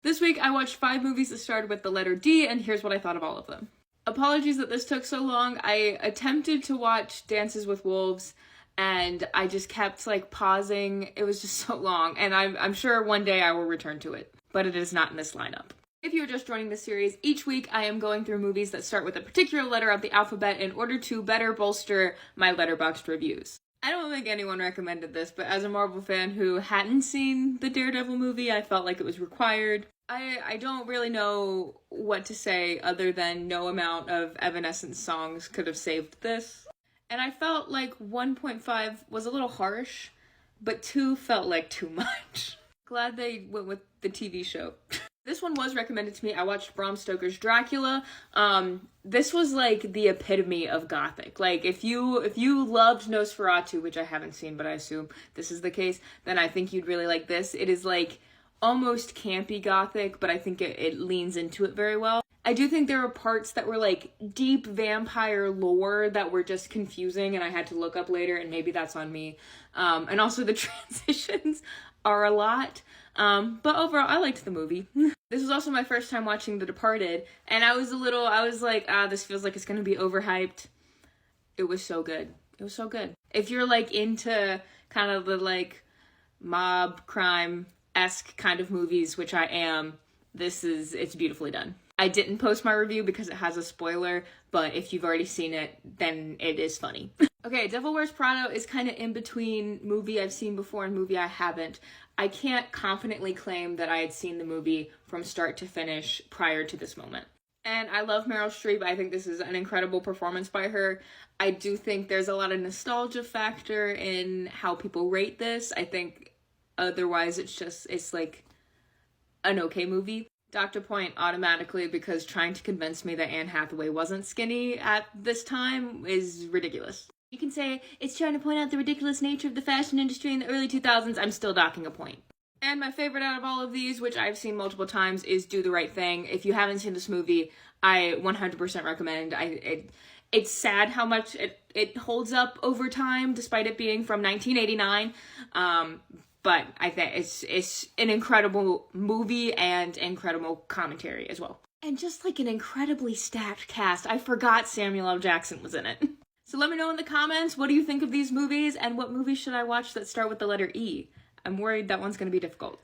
This week I watched 5 movies that started with the letter D, and here's what I thought of all of them. Apologies that this took so long. I attempted to watch Dances with Wolves, and I just kept like pausing. It was just so long, and I'm sure one day I will return to it, but it is not in this lineup. If you're just joining this series, each week I am going through movies that start with a particular letter of the alphabet in order to better bolster my Letterboxd reviews. I don't think anyone recommended this, but as a Marvel fan who hadn't seen the Daredevil movie, I felt like it was required. I don't really know what to say other than no amount of Evanescence songs could have saved this. And I felt like 1.5 was a little harsh, but 2 felt like too much. Glad they went with the TV show. This one was recommended to me. I watched Bram Stoker's Dracula. This was like the epitome of gothic. Like if you loved Nosferatu, which I haven't seen, but I assume this is the case, then I think you'd really like this. It is like almost campy gothic, but I think it leans into it very well. I do think there were parts that were like deep vampire lore that were just confusing and I had to look up later, and maybe that's on me. And also the transitions are a lot. But overall, I liked the movie. This was also my first time watching The Departed, and I was like, this feels like it's gonna be overhyped. It was so good. It was so good. If you're like into kind of the like mob crime-esque kind of movies, which I am, it's beautifully done. I didn't post my review because it has a spoiler, but if you've already seen it, then it is funny. Okay, Devil Wears Prada is kind of in between movie I've seen before and movie I haven't. I can't confidently claim that I had seen the movie from start to finish prior to this moment. And I love Meryl Streep. I think this is an incredible performance by her. I do think there's a lot of nostalgia factor in how people rate this. I think otherwise it's like an okay movie. Dr. Point automatically, because trying to convince me that Anne Hathaway wasn't skinny at this time is ridiculous. You can say, it's trying to point out the ridiculous nature of the fashion industry in the early 2000s, I'm still docking a point. And my favorite out of all of these, which I've seen multiple times, is Do the Right Thing. If you haven't seen this movie, I 100% recommend. It's sad how much it holds up over time, despite it being from 1989. But I think it's an incredible movie and incredible commentary as well. And just like an incredibly stacked cast. I forgot Samuel L. Jackson was in it. So let me know in the comments, what do you think of these movies, and what movies should I watch that start with the letter E? I'm worried that one's going to be difficult.